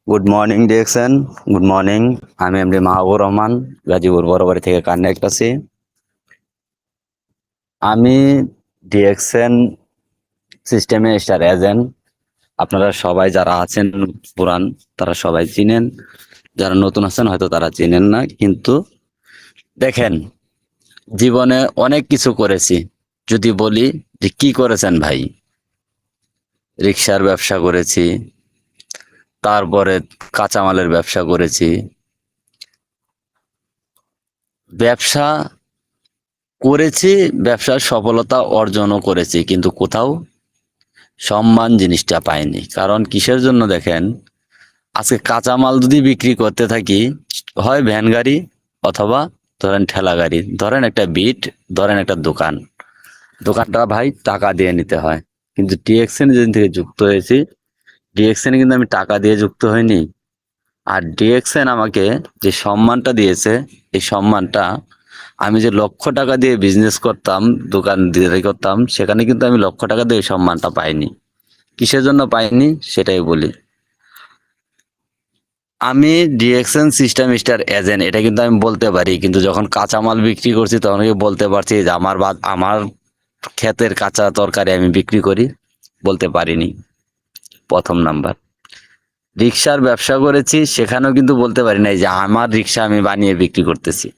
Good morning DXN. Good morning. আমি MD মাহবুব রহমান, গাজীপুর বড়বাড়ি থেকে connect আছি। আমি ডিএক্সএন সিস্টেমে স্টার এজেন্ট। আপনারা সবাই যারা আছেন পুরান তারা সবাই চিনেন, যারা নতুন আছেন হয়তো তারা চিনেন না। কিন্তু দেখেন, জীবনে অনেক কিছু করেছি। যদি বলি যে কি করেছেন ভাই, রিক্সার ব্যবসা করেছি, তারপরে কাঁচামালের ব্যবসা করেছি। ব্যবসা করেছি, ব্যবসার সফলতা অর্জনও করেছি, কিন্তু কোথাও সম্মান জিনিসটা পাইনি। কারণ কিসের জন্য দেখেন, আজকে কাঁচামাল যদি বিক্রি করতে থাকি, হয় ভ্যান গাড়ি অথবা ধরেন ঠেলা গাড়ি, ধরেন একটা বিট, ধরেন একটা দোকান, দোকানটা ভাই টাকা দিয়ে নিতে হয়। কিন্তু ডিএক্সএন যেদিন থেকে যুক্ত হয়েছি, ডিএক্সএন কিন্তু আমি টাকা দিয়ে যুক্ত হইনি। আর ডিএক্সএন আমাকে যে সম্মানটা দিয়েছে, এই সম্মানটা আমি যে লক্ষ টাকা দিয়ে বিজনেস করতাম, দোকান দিয়ে করতাম, সেখানে কিন্তু আমি লক্ষ টাকা দিয়ে এই সম্মানটা পাইনি। কিসের জন্য পাইনি সেটাই বলি। আমি ডিএক্সএন সিস্টেম স্টার এজেন্ট, এটা কিন্তু আমি বলতে পারি, কিন্তু যখন কাঁচামাল বিক্রি করছি তখন কি বলতে পারছি যে আমার ক্ষেতের কাঁচা তরকারি আমি বিক্রি করি? বলতে পারিনি। প্রথম নাম্বার। রিক্সার ব্যবসা করেছি, সেখানেও কিন্তু বলতে পারি নাই যে আমার রিক্সা আমি বানিয়ে বিক্রি করতেছি।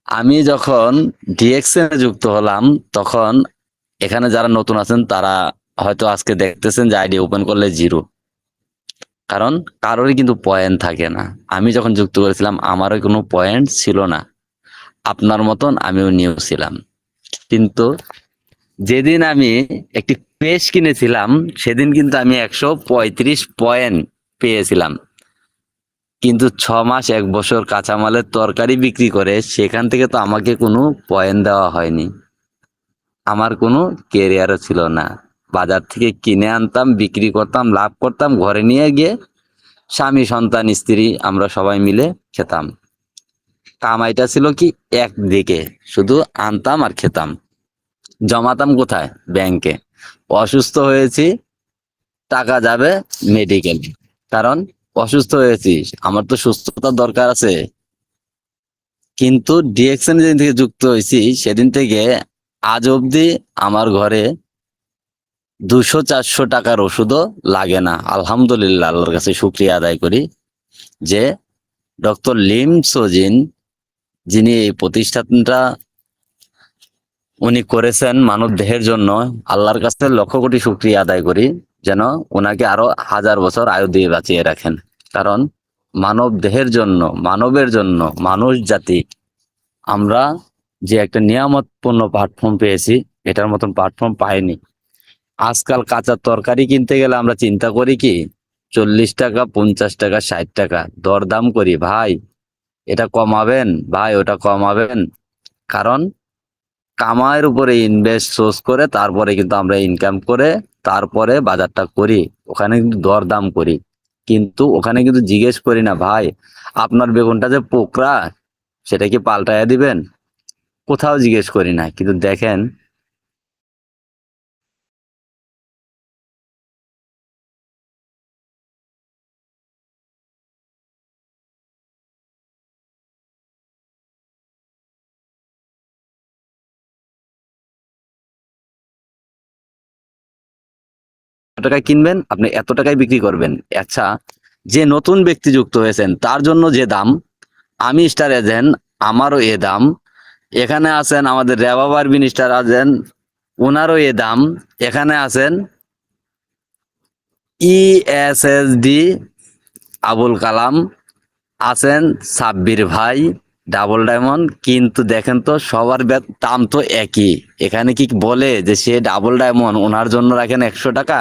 আমি যখন ডিএক্সএন যুক্ত হলাম, তখন এখানে যারা নতুন আছেন তারা হয়তো আজকে দেখতেছেন যে আইডি ওপেন করলে জিরো। কারণ কারোরই কিন্তু পয়েন্ট থাকে না। আমি যখন যুক্ত করেছিলাম আমারও কোনো পয়েন্ট ছিল না। আপনার মতন আমিও নিউ ছিলাম। কিন্তু যেদিন আমি একটি পেজ কিনেছিলাম, সেদিন কিন্তু আমি 135 পয়েন্ট পেয়েছিলাম। কিন্তু 6 মাস 1 বছর কাঁচামালের তরকারি বিক্রি করে সেখান থেকে তো আমাকে কোনো পয়েন্ট দেওয়া হয়নি। আমার কোনো কেরিয়ারও ছিল না। বাজার থেকে কিনে আনতাম, বিক্রি করতাম, লাভ করতাম, ঘরে নিয়ে গিয়ে স্বামী সন্তান স্ত্রী আমরা সবাই মিলে খেতাম। কামাইটা ছিল কি একদিকে, শুধু আনতাম আর খেতাম। জমাতাম কোথায়? ব্যাংকে। অসুস্থ হয়েছি, টাকা যাবে মেডিকেল। কারণ অসুস্থ হয়েছি, আমার তো সুস্থতার দরকার আছে। কিন্তু ডিএক্সএন যেদিন থেকে যুক্ত হয়েছি সেদিন থেকে আজ অবধি আমার ঘরে 200-400 টাকার ওষুধও লাগে না। আলহামদুলিল্লাহ, আল্লাহর কাছে শুক্রিয়া আদায় করি যে ডক্টর লিম সোজিন, যিনি এই প্রতিষ্ঠানটা উনি করেছেন মানব দেহের জন্য, আল্লাহর কাছে লক্ষ কোটি শুক্রিয়া আদায় করি যেন ওনাকে আরো 1000 বছর আয়ু দিয়ে বাঁচিয়ে রাখেন। কারণ মানব দেহের জন্য, মানবের জন্য, মানুষ জাতি আমরা যে একটা নিয়ামতপূর্ণ প্ল্যাটফর্ম পেয়েছি, এটার মতন প্ল্যাটফর্ম পাইনি। আজকাল কাঁচা তরকারি কিনতে গেলে আমরা চিন্তা করি কি, 40 টাকা, 50 টাকা, 60 টাকা দরদাম করি। ভাই এটা কমাবেন, ভাই ওটা কমাবেন। কারণ কামাইয়ের উপরে ইনভেস্ট সোর্স করে তারপরে কিন্তু আমরা ইনকাম করে তারপরে বাজারটা করি। ওখানে কিন্তু দরদাম করি, কিন্তু ওখানে কিন্তু জিজ্ঞেস করি না, ভাই আপনার বেগুনটা যে পোকরা সেটা কি পাল্টাইয়া দিবেন? কোথাও জিজ্ঞেস করি না। কিন্তু দেখেন, এত টাকায় কিনবেন, আপনি এত টাকায় বিক্রি করবেন। আচ্ছা, যে নতুন ব্যক্তি যুক্ত হয়েছেন তার জন্য যে দাম, আমি স্টার এজেন্ট, আমারও এ দাম। এখানে আছেন আমাদের রেবা পারভিন স্টার এজেন্ট, ওনারও এ দাম। এখানে আছেন ইএসএসডি আবুল কালাম, আছেন সাব্বির ভাই ডাবল ডায়মন্ড। কিন্তু দেখেন তো সবার দাম তো একই। এখানে কি বলে যে সে ডাবল ডায়মন্ড ওনার জন্য রাখেন 100 টাকা,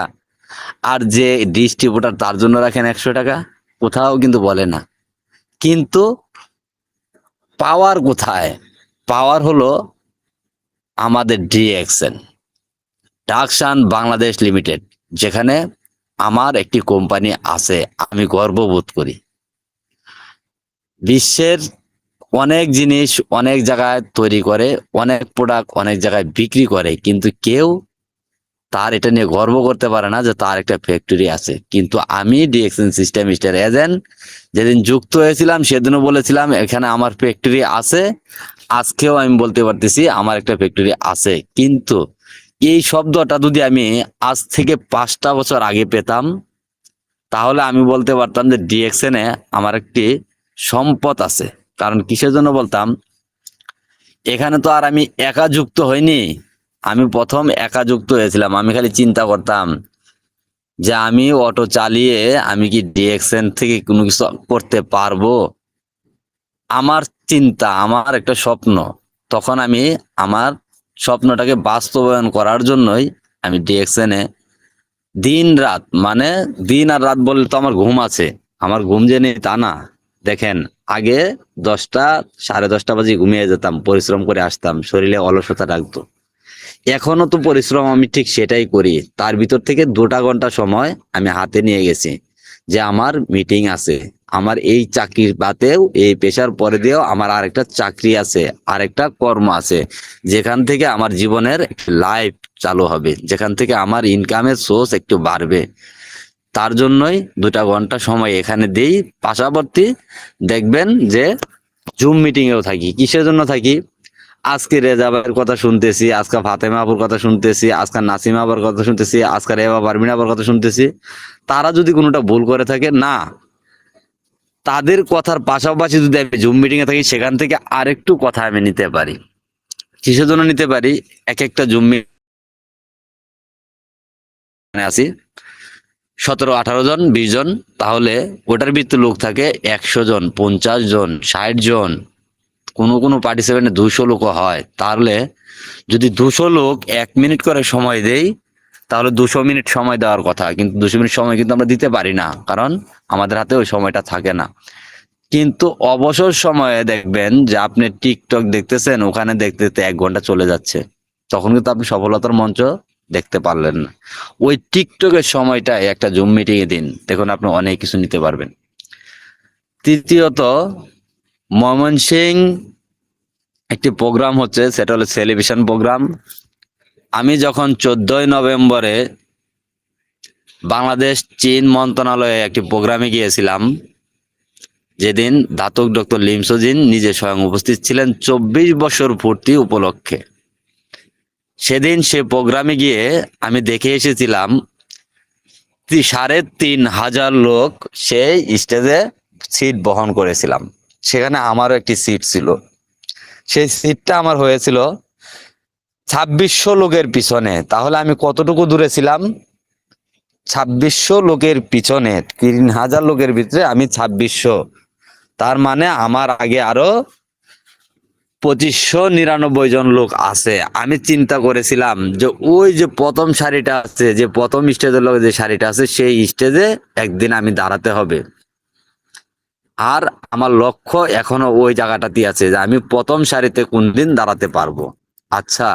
আর যে ডিস্ট্রিবিউটার তার জন্য রাখেন 100 টাকা? কোথাও কিন্তু বলে না। কিন্তু পাওয়ার কোথায়? পাওয়ার হলো আমাদের ডিএক্সএন, ডাকসান বাংলাদেশ লিমিটেড, যেখানে আমার একটি কোম্পানি আছে। আমি গর্ববোধ করি। বিশ্বের অনেক জিনিস অনেক জায়গায় তৈরি করে, অনেক প্রোডাক্ট অনেক জায়গায় বিক্রি করে, কিন্তু কেউ তার এটা নিয়ে গর্ব করতে পারে না যে তার একটা ফ্যাক্টরি আছে। কিন্তু আমি ডিএক্সএন সিস্টেম স্টার এজেন্ট যেদিন যুক্ত হয়েছিলাম সেদিনও বলেছিলাম এখানে আমার ফ্যাক্টরি আছে, আজকেও আমি বলতে পারতেছি আমার একটা ফ্যাক্টরি আছে। কিন্তু এই শব্দটা যদি আমি আজ থেকে 5টা বছর আগে পেতাম তাহলে আমি বলতে পারতাম যে ডিএক্সএন এ আমার একটি সম্পদ আছে। কারণ কিসের জন্য বলতাম, এখানে তো আর আমি একা যুক্ত হইনি, আমি প্রথম একা যুক্ত হয়েছিলাম। আমি খালি চিন্তা করতাম যে আমি অটো চালিয়ে আমি কি ডিএক্সএন থেকে কোনো কিছু করতে পারবো। আমার চিন্তা, আমার একটা স্বপ্ন, তখন আমি আমার স্বপ্নটাকে বাস্তবায়ন করার জন্যই আমি ডিএক্সএন এ দিন রাত, মানে দিন আর রাত বললে তো আমার ঘুম আছে, আমার ঘুম যে নেই তা না। দেখেন, আগে 10টা 10:30 বাজে ঘুমিয়ে যেতাম, পরিশ্রম করে আসতাম, শরীরে অলসতা লাগতো। এখনো তো পরিশ্রম আমি ঠিক সেটাই করি। তার ভিতর থেকে 2টা ঘন্টা সময় আমি হাতে নিয়ে গেছি যে আমার মিটিং আছে, আমার এই চাকরির বাদেও এই পেশার পরে দিয়েও আমার আরেকটা চাকরি আছে, আরেকটা কর্ম আছে, যেখান থেকে আমার জীবনের লাইফ চালু হবে, যেখান থেকে আমার ইনকামের সোর্স একটু বাড়বে। তার জন্যই 2টা ঘন্টা সময় এখানে দেই। পাশাপাশি দেখবেন যে জুম মিটিং এও থাকি। কিসের জন্য থাকি? আজকে রেজা ভাইয়ের কথা শুনতেছি, আজকে ফাতেমা আপুর কথা শুনতেছি, আজকে নাসিমা আবার কথা শুনতেছি, আজকে রেবা পারমিন আবার কথা শুনতেছি। তারা যদি কোনোটা ভুল করে থাকে না, তাদের কথার পাশাপাশি যদি আমি জুম মিটিং এ থাকি সেখান থেকে আরেকটু কথা আমি নিতে পারি। কিসের জন্য নিতে পারি? এক একটা জুম মিটিং আছি 17-18 জন 20 জন, তাহলে ওটার ভিতরে লোক থাকে 100 জন 50 জন 60 জন, কোনো কোনো পার্টিসিপেন্টে 200 লোকও হয়। তাহলে যদি 200 লোক 1 মিনিট করে সময় দেই তাহলে 200 মিনিট সময় দেওয়ার কথা, কিন্তু 200 মিনিট সময় কিন্তু আমরা দিতে পারি না, কারণ আমাদের হাতে ওই সময়টা থাকে না। কিন্তু অবসর সময়ে দেখবেন যে আপনি টিকটক দেখতেছেন, ওখানে দেখতে দেখতে 1 ঘন্টা চলে যাচ্ছে, তখন কিন্তু আপনি সফলতার মঞ্চ দেখতে পারলেন না। ওই টিকটকের সময়টায় একটা জুম মিটিং এ দিন, দেখুন আপনি অনেক কিছু নিতে পারবেন। তৃতীয়ত, ময়মনসিং একটি প্রোগ্রাম হচ্ছে, সেটা হলো সেলিব্রেশন প্রোগ্রাম। আমি যখন 14ই নভেম্বরে বাংলাদেশ চীন মন্ত্রণালয়ে একটি প্রোগ্রামে গিয়েছিলাম, যেদিন ধাতক ডক্টর লিমসোজিন নিজে স্বয়ং উপস্থিত ছিলেন 24 বছর পূর্তি উপলক্ষে, সেদিন সে প্রোগ্রামে গিয়ে আমি দেখে এসেছিলাম 3,500 লোক সেই স্টেজে সিট বহন করেছিলাম। সেখানে আমারও একটি সিট ছিল, সেই সিটটা আমার হয়েছিল 2600 লোকের পিছনে। তাহলে আমি কতটুকু দূরে ছিলাম? 2600 লোকের পিছনে, 3,000 লোকের ভিতরে আমি 2600। তার মানে আমার আগে আরো 2599 জন লোক আছে। আমি চিন্তা করেছিলাম যে ওই যে প্রথম সারিটা আছে, যে প্রথম স্টেজের লোক যে সারিটা আছে, সেই স্টেজে একদিন আমি দাঁড়াতে হবে। আর আমার লক্ষ্য এখনো ওই জায়গাটাতে আছে যে আমি প্রথম সারিতে কোনদিন দাঁড়াতে পারবো। আচ্ছা,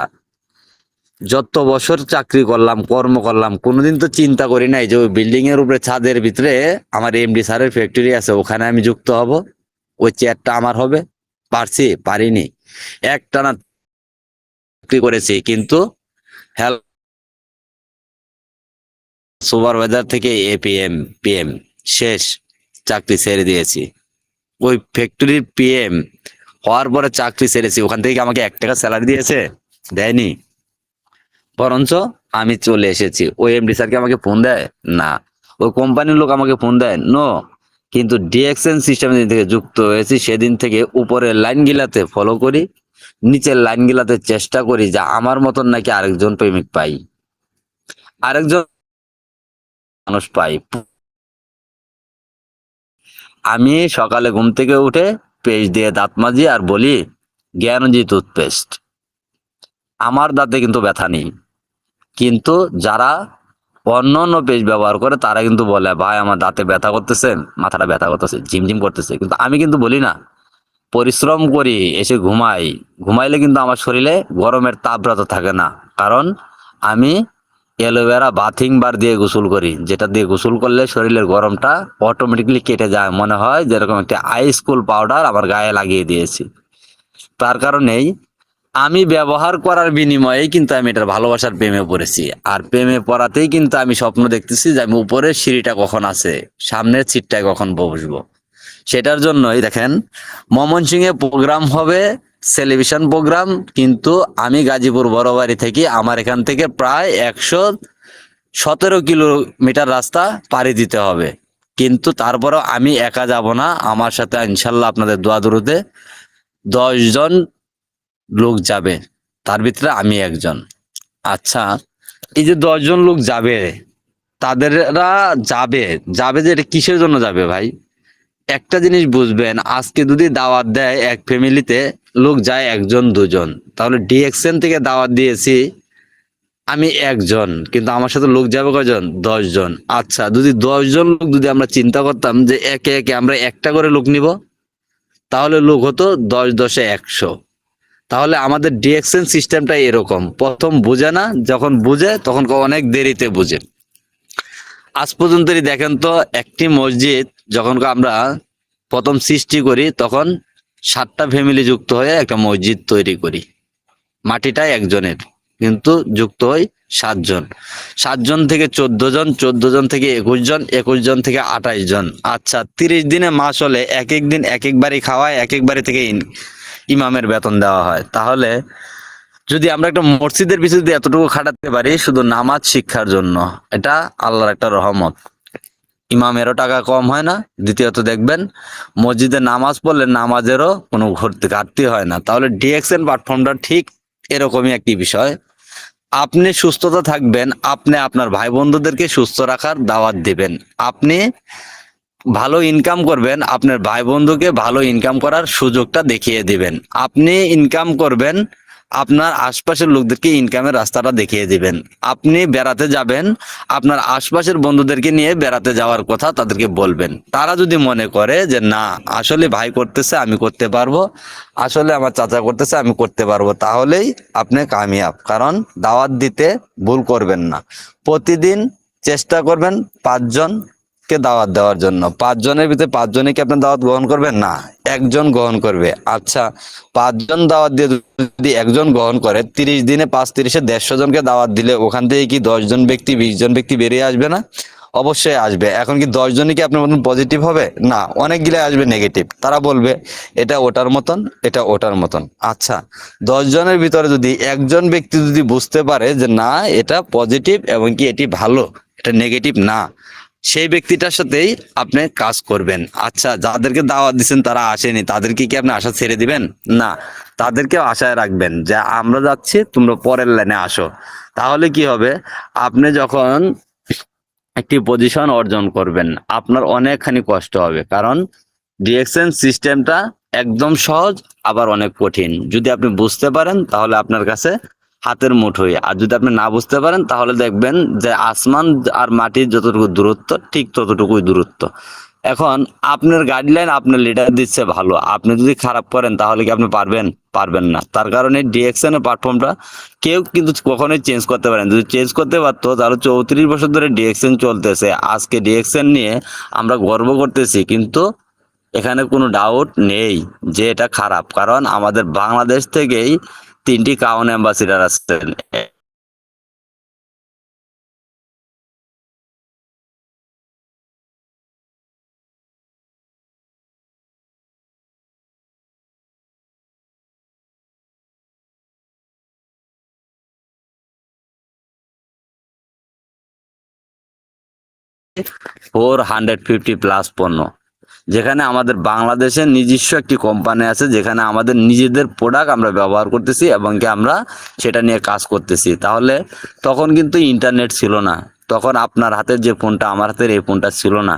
যত বছর চাকরি করলাম, কর্ম করলাম, কোনোদিন তো চিন্তা করি নাই যে ওই বিল্ডিং এর উপরে ছাদের ভিতরে আমার এমডি স্যারের ফ্যাক্টরি আছে, ওখানে আমি যুক্ত হব, ওই চেয়ারটা আমার হবে। পারছি? পারিনি। একটানা চাকরি করেছি, কিন্তু হেল্প সুপারভাইজার থেকে এপিএম পিএম শেষ, চাকরি ছেড়ে দিয়েছি। ওই ফ্যাক্টরির পিএম হওয়ার পরে চাকরি ছেড়েছি, ওখান থেকে আমাকে 1 টাকা স্যালারি দিয়েছে? দেয়নি। বরঞ্চ আমি চলে এসেছি। ওই এমডি স্যারকে আমাকে ফোন দেয় না, ওই কোম্পানির লোক আমাকে ফোন দেয় নো। কিন্তু ডিএক্সএন সিস্টেমে যেদিন থেকে যুক্ত হয়েছি সেদিন থেকে উপরের লাইন গিলাতে ফলো করি, নিচের লাইন গিলাতে চেষ্টা করি যে আমার মতন নাকি আরেকজন প্রেমিক পাই, আরেকজন মানুষ পাই। আমি সকালে ঘুম থেকে উঠে পেস্ট দিয়ে দাঁত মাজি আর বলি জ্ঞানজি টুথপেস্ট। আমার দাঁতে কিন্তু ব্যথা নেই, কিন্তু যারা অন্য অন্য পেস্ট ব্যবহার করে তারা কিন্তু বলে ভাই আমার দাঁতে ব্যথা করতেছে, মাথাটা ব্যথা করতেছে, ঝিমঝিম করতেছে। কিন্তু আমি কিন্তু বলি না, পরিশ্রম করি, এসে ঘুমাই, ঘুমাইলে কিন্তু আমার শরীরে গরমের তাপমাত্রা থাকে না, কারণ আমি অ্যালোভেরা বাথিং বার দিয়ে গোসল করি, যেটা দিয়ে গোসল করলে শরীরের গরমটা অটোমেটিকলি কেটে যায়, মনে হয় যেরকম একটা আইস কুল পাউডার আমার গায়ে লাগিয়ে দিয়েছি। তার কারণেই আমি ব্যবহার করার বিনিময়ে কিন্তু আমি এটার ভালোবাসার প্রেমে পড়েছি। আর প্রেমে পড়াতেই কিন্তু আমি স্বপ্ন দেখতেছি যে আমি উপরের সিঁড়িটা কখন আছে, সামনের সিটটায় কখন বসবো। সেটার জন্যই দেখেন, ময়মনসিংহে প্রোগ্রাম হবে, সেলিব্রেশন প্রোগ্রাম, কিন্তু আমি গাজীপুর বড়বাড়ি থেকে, আমার এখান থেকে প্রায় 117 কিলোমিটার রাস্তা পাড়ি দিতে হবে। কিন্তু তারপরেও আমি একা যাব না, আমার সাথে ইনশাল্লাহ আপনাদের দোয়া দরুদে 10 জন লোক যাবে, তার ভিতরে আমি একজন। আচ্ছা, এই যে 10 জন লোক যাবে, তাদেররা যাবে যাবে যে এটা কিসের জন্য যাবে ভাই? একটা জিনিস বুঝবেন, আজকে যদি দাওয়াত দেয় এক ফ্যামিলিতে লোক যায় 1 জন 2 জন, তাহলে ডিএক্সএন থেকে দাওয়াত দিয়েছি আমি একজন, কিন্তু আমার সাথে লোক যাবে কয়জন? 10 জন। আচ্ছা, যদি 10 জন লোক যদি আমরা চিন্তা করতাম যে একে একে আমরা একটা করে লোক নিব, তাহলে লোক হতো 10 10 এ 100। তাহলে আমাদের ডিএক্সএন সিস্টেমটা এরকম, প্রথম বুঝে না, যখন বুঝে তখন অনেক দেরিতে বুঝে। আজ পর্যন্তই দেখেন তো, একটি মসজিদ যখন আমরা প্রথম সৃষ্টি করি, তখন 7টা ফ্যামিলি যুক্ত হয়ে একটা মসজিদ তৈরি করি। মাটিটা একজনের, কিন্তু যুক্ত হই 7 জন। 7 জন থেকে 14 জন, 14 জন থেকে 21 জন, 21 জন থেকে 28 জন। আচ্ছা, 30 দিনে মাস হলে এক এক দিন এক এক বাড়ি খাওয়ায়, এক এক বাড়ি থেকে ইমামের বেতন দেওয়া হয়। তাহলে যদি আমরা একটা মসজিদের পিছনে যদি এতটুকু খাটাতে পারি শুধু নামাজ শিক্ষার জন্য, এটা আল্লাহর একটা রহমত। ইমামেরও টাকা কম হয় না, দ্বিতীয়ত দেখবেন মসজিদে নামাজ পড়লে নামাজেরও কোনো ঘাটতি হয় না। তাহলে ডিএক্সএন প্ল্যাটফর্মটা ঠিক এরকমই একটি বিষয়। আপনি সুস্থতা থাকবেন, আপনি আপনার ভাই বন্ধুদেরকে সুস্থ রাখার দাওয়াত দিবেন, আপনি ভালো ইনকাম করবেন, আপনার ভাই বন্ধুকে ভালো ইনকাম করার সুযোগটা দেখিয়ে দিবেন, আপনি ইনকাম করবেন, আপনার আশপাশের লোকদেরকে ইনকামের রাস্তাটা দেখিয়ে দিবেন। আপনি বেড়াতে যাবেন, আপনার আশপাশের বন্ধুদেরকে নিয়ে বেড়াতে যাওয়ার কথা তাদেরকে বলবেন। তারা যদি মনে করে যে না, আসলে ভাই করতেছে আমি করতে পারবো, আসলে আমার চাচা করতেছে আমি করতে পারবো, তাহলেই আপনি কামিয়াব। কারণ দাওয়াত দিতে ভুল করবেন না। প্রতিদিন চেষ্টা করবেন 5 জন কে দাওয়াত দেওয়ার জন্য। 5 জনের ভিতরে 5 জনে কি আপনার দাওয়াত গ্রহণ করবে? না, একজন গ্রহণ করবে। আচ্ছা, 5 জন দাওয়াত দিয়ে যদি একজন গ্রহণ করে, 30 দিনে 5 × 30 = 150 জনকে দাওয়াত দিলে ওখান থেকে কি 10 জন ব্যক্তি 20 জন ব্যক্তি বেরিয়ে আসবে না? অবশ্যই আসবে। এখন কি 10 জনই কি আপনার মতন পজিটিভ হবে? না, অনেকগুলো আসবে নেগেটিভ। তারা বলবে এটা ওটার মতন, এটা ওটার মতন। আচ্ছা, 10 জনের ভিতরে যদি একজন ব্যক্তি যদি বুঝতে পারে যে না, এটা পজিটিভ এবং কি এটি ভালো, এটা নেগেটিভ না, সেই ব্যক্তিটার সাথেই আপনি কাজ করবেন। আচ্ছা, যাদেরকে দাওয়াত দিচ্ছেন তারা আসেনি, তাদেরকে কি আপনি আশা ছেড়ে দিবেন? না, তাদেরকেও আশায় রাখবেন যে আমরা যাচ্ছি, তোমরা পরের লাইনে আসো। তাহলে কি হবে, আপনি যখন একটি পজিশন অর্জন করবেন আপনার অনেকখানি কষ্ট হবে। কারণ ডিএক্সএন সিস্টেমটা একদম সহজ, আবার অনেক কঠিন। যদি আপনি বুঝতে পারেন তাহলে আপনার কাছে হাতের মুঠোই, আর যদি আপনি না বুঝতে পারেন তাহলে দেখবেন যে আসমান আর মাটির যতটুকু দূরত্ব ঠিক ততটুকুই দূরত্ব। এখন আপনার গাইডলাইন আপনার লিডার দিচ্ছে ভালো, আপনি যদি খারাপ করেন তাহলে কি আপনি পারবেন? পারবেন না। তার কারণে ডিএক্সএন এর প্ল্যাটফর্মটা কেউ কিন্তু কখনোই চেঞ্জ করতে পারেন। যদি চেঞ্জ করতে পারতো তাহলে 34 বছর ধরে ডিএক্সএন চলতেছে। আজকে ডিএক্সএন নিয়ে আমরা গর্ব করতেছি, কিন্তু এখানে কোনো ডাউট নেই যে এটা খারাপ। কারণ আমাদের বাংলাদেশ থেকেই 3টি ক্রাউন অ্যাম্বাসিডার আছেন। 450+ পণ্য, যেখানে আমাদের বাংলাদেশের নিজস্ব একটি কোম্পানি আছে, যেখানে আমাদের নিজেদের প্রোডাক্ট আমরা ব্যবহার করতেছি এবং কি আমরা সেটা নিয়ে কাজ করতেছি। তাহলে তখন কিন্তু ইন্টারনেট ছিল না, তখন আপনার হাতের যে ফোনটা, আমার হাতের এই ফোনটা ছিল না।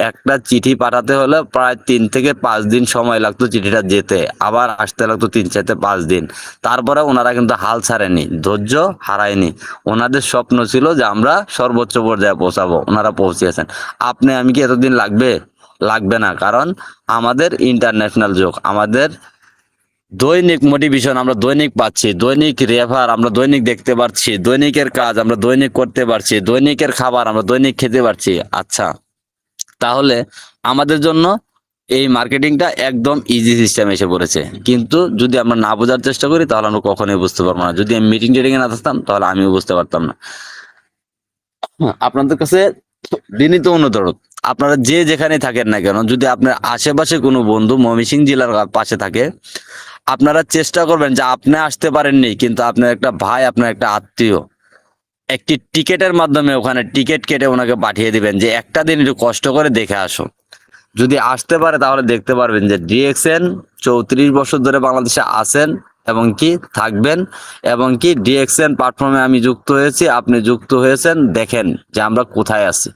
একটা চিঠি পাঠাতে হলে প্রায় 3 থেকে 5 দিন সময় লাগতো চিঠিটা যেতে, আবার আসতে লাগতো 3 থেকে 5 দিন। তারপরে ওনারা কিন্তু হাল ছাড়েনি, ধৈর্য হারায়নি। ওনাদের স্বপ্ন ছিল যে আমরা সর্বোচ্চ পর্যায়ে পৌঁছাবো, ওনারা পৌঁছিয়েছেন। আপনি আমি কি এতদিন লাগবে? লাগবে না। কারণ আমাদের ইন্টারন্যাশনাল যুগ, আমাদের দৈনিক মোটিভেশন আমরা দৈনিক পাচ্ছি, দৈনিক রেফার আমরা দৈনিক দেখতে পাচ্ছি, দৈনিকের কাজ আমরা দৈনিক করতে পারছি, দৈনিকের খাবার আমরা দৈনিক খেতে পারছি। আচ্ছা, তাহলে আমাদের জন্য এই মার্কেটিংটা একদম ইজি সিস্টেম এসে পড়েছে, কিন্তু যদি আমরা না বোঝার চেষ্টা করি তাহলে আমরা কখনোই বুঝতে পারবো না। যদি আমি মিটিং টিটিং এ না থাকতাম তাহলে আমিও বুঝতে পারতাম না। আপনাদের কাছে বিনীত অনুরোধ, আপনারা যে যেখানে থাকেন না কেন, যদি আপনার আশেপাশে কোনো বন্ধু ময়মনসিংহ জেলার পাশে থাকে, আপনারা চেষ্টা করবেন যে আপনি আসতে পারেননি কিন্তু আপনার একটা ভাই, আপনার একটা আত্মীয় একটি টিকেটের মাধ্যমে ওখানে টিকিট কেটে ওনাকে পাঠিয়ে দিবেন যে একটা দিন একটু কষ্ট করে দেখে আসো। যদি আসতে পারে তাহলে দেখতে পারবেন যে ডিএক্সএন 34 বছর ধরে বাংলাদেশে আছেন এবং কি থাকবেন, এবং কি ডিএক্সএন প্ল্যাটফর্মে আমি যুক্ত হয়েছি, আপনি যুক্ত হয়েছেন, দেখেন যে আমরা কোথায় আছি।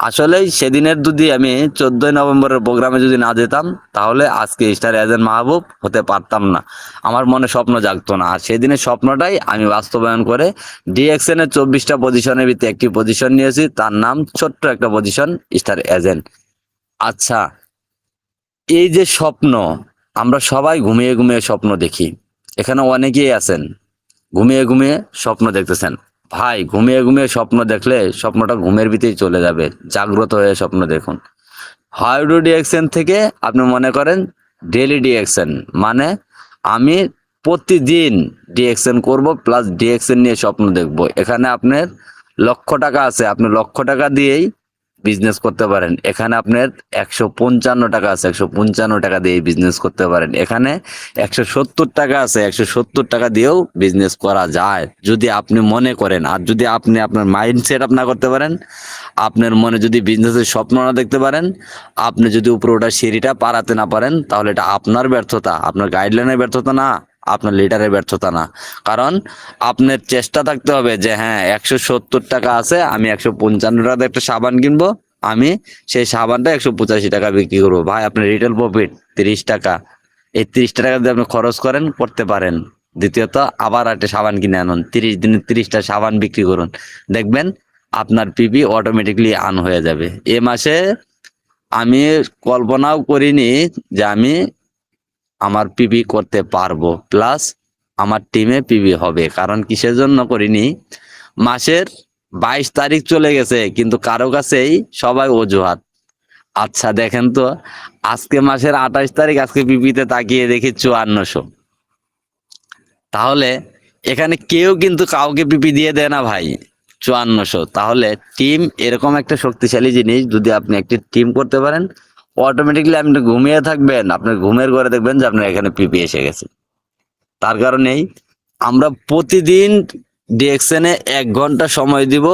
আসলেই সেদিনের যদি আমি 14ই নভেম্বরের প্রোগ্রামে যদি না যেতাম তাহলে আজকে স্টার এজেন্ট মাহবুব হতে পারতাম না, আমার মনে স্বপ্ন জাগতো না। আর সেদিনের স্বপ্নটাই আমি বাস্তবায়ন করে ডিএক্সএন এর 24টা পজিশনের ভিতরে একটি পজিশন নিয়েছি, তার নাম ছোট্ট একটা পজিশন, স্টার এজেন্ট। আচ্ছা, এই যে স্বপ্ন, আমরা সবাই ঘুমিয়ে ঘুমিয়ে স্বপ্ন দেখি, এখানে অনেকেই আছেন ঘুমিয়ে ঘুমিয়ে স্বপ্ন দেখতেছেন। ভাই, ঘুমিয়ে ঘুমিয়ে স্বপ্ন দেখলে স্বপ্নটা ঘুমের ভিতরেই চলে যাবে, জাগ্রত হয়ে স্বপ্ন দেখুন। হাইড্রো ডিএক্সএন থেকে আপনি মনে করেন ডেলি ডিএক্সএন, মানে আমি প্রতিদিন ডিএক্সএন করব প্লাস ডিএক্সএন নিয়ে স্বপ্ন দেখব। এখানে আপনার লক্ষ টাকা আছে, আপনি লক্ষ টাকা দিয়েই বিজনেস করতে পারেন। এখানে আপনার 155 টাকা আছে, 155 টাকা দিয়ে বিজনেস করতে পারেন। এখানে 170 টাকা আছে, 170 টাকা দিয়েও বিজনেস করা যায় যদি আপনি মনে করেন। আর যদি আপনি আপনার মাইন্ড সেট আপ না করতে পারেন, আপনার মনে যদি বিজনেসের স্বপ্ন না দেখতে পারেন, আপনি যদি উপরে ওটা সিঁড়িটা পারাতে না পারেন, তাহলে এটা আপনার ব্যর্থতা, আপনার গাইডলাইনের ব্যর্থতা না, আপনার লিডারের ব্যর্থতা না। কারণ আপনার চেষ্টা থাকতে হবে যে হ্যাঁ 170 টাকা আছে, আমি 155 টাকা একটা সাবান কিনবো, আমি সেই সাবানটা 185 টাকা বিক্রি করবো। ভাই, আপনার রিটেল প্রফিট 30 টাকা, এই 30 টাকা যদি আপনি খরচ করেন করতে পারেন। দ্বিতীয়ত আবার একটা সাবান কিনে আনুন, 30 দিনে 30টা সাবান বিক্রি করুন, দেখবেন আপনার পিপি অটোমেটিকলি আন হয়ে যাবে। এ মাসে আমি কল্পনাও করিনি যে আমি আমার পিপি করতে পারবো, প্লাস আমার টিমে পিপি হবে। কারণ কিসের জন্য করিনি, মাসের 22 তারিখ চলে গেছে কিন্তু কারো কাছেই সবাই অজুহাত। আচ্ছা দেখেন তো, আজকে মাসের 28 তারিখ, আজকে পিপিতে তাকিয়ে দেখি 5400। তাহলে এখানে কেউ কিন্তু কাউকে পিপি দিয়ে দেয় না ভাই, 5400। তাহলে টিম এরকম একটা শক্তিশালী জিনিস, যদি আপনি একটি টিম করতে পারেন অটোমেটিকলি আপনি ঘুমিয়ে থাকবেন, আপনার ঘুমের ঘরে দেখবেন যে আপনার এখানে পিপি এসে গেছে। তার কারণেই আমরা প্রতিদিন ডিএক্সএনে 1 ঘন্টা সময় দিব,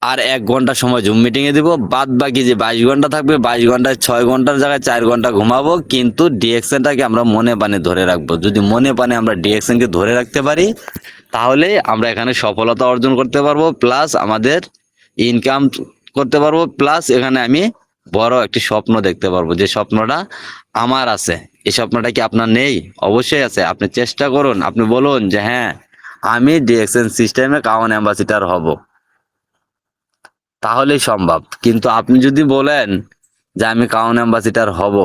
আর 1 ঘন্টা সময় জুম মিটিং এ দিব। বাদ বাকি যে 22 ঘন্টা থাকবে, 22 ঘন্টায় 6 ঘন্টার জায়গায় 4 ঘন্টা ঘুমাবো, কিন্তু ডিএক্সএনটাকে আমরা মনে প্রাণে ধরে রাখবো। যদি মনে প্রাণে আমরা ডিএক্সএন কে ধরে রাখতে পারি তাহলে আমরা এখানে সফলতা অর্জন করতে পারবো, প্লাস আমাদের ইনকাম করতে পারবো, প্লাস এখানে আমি বড় একটি স্বপ্ন দেখতে পারবো, যে স্বপ্নটা আমার আছে। এই স্বপ্নটা কি আপনার নেই? অবশ্যই আছে। আপনি চেষ্টা করুন, আপনি বলুন যে হ্যাঁ আমি ডিএক্সএন সিস্টেমে কাউন অ্যাম্বাসিডর হব, তাহলেই সম্ভব। কিন্তু আপনি যদি বলেন যে আমি কাউন অ্যাম্বাসিডর হব,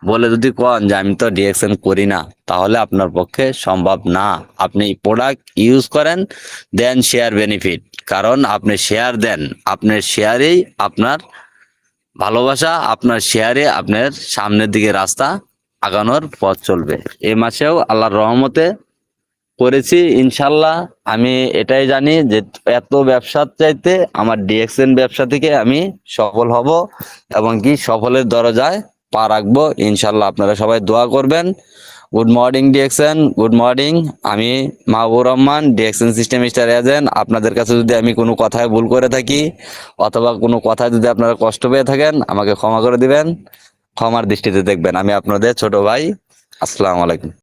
বলে যদি কন যে আমি তো ডিএক্সএন করি না, তাহলে আপনার পক্ষে সম্ভব না। আপনি প্রোডাক্ট ইউজ করেন, দেন শেয়ার বেনিফিট। কারণ আপনি শেয়ার দেন, আপনার শেয়ারেই আপনার ভালোবাসা, আপনার শেয়ারে আপনার সামনের দিকে রাস্তা আগানোর পথ চলবে। এই মাসেও আল্লাহর রহমতে করেছি ইনশাল্লাহ। আমি এটাই জানি যে এত ব্যবসার চাইতে আমার ডিএক্সএন ব্যবসা থেকে আমি সফল হব, এবং কি সফলের দরজায় পা রাখবো ইনশাল্লাহ। আপনারা সবাই দোয়া করবেন। Good morning DXN, good morning. আমি Mahbubur Rahman, DXN system star agent. আপনাদের কাছে যদি আমি কোনো কথায় ভুল করে থাকি অথবা কোনো কথায় যদি আপনারা কষ্ট পেয়ে থাকেন, আমাকে ক্ষমা করে দিবেন, ক্ষমার দৃষ্টিতে দেখবেন। আমি আপনাদের ছোট ভাই। আসসালামু আলাইকুম।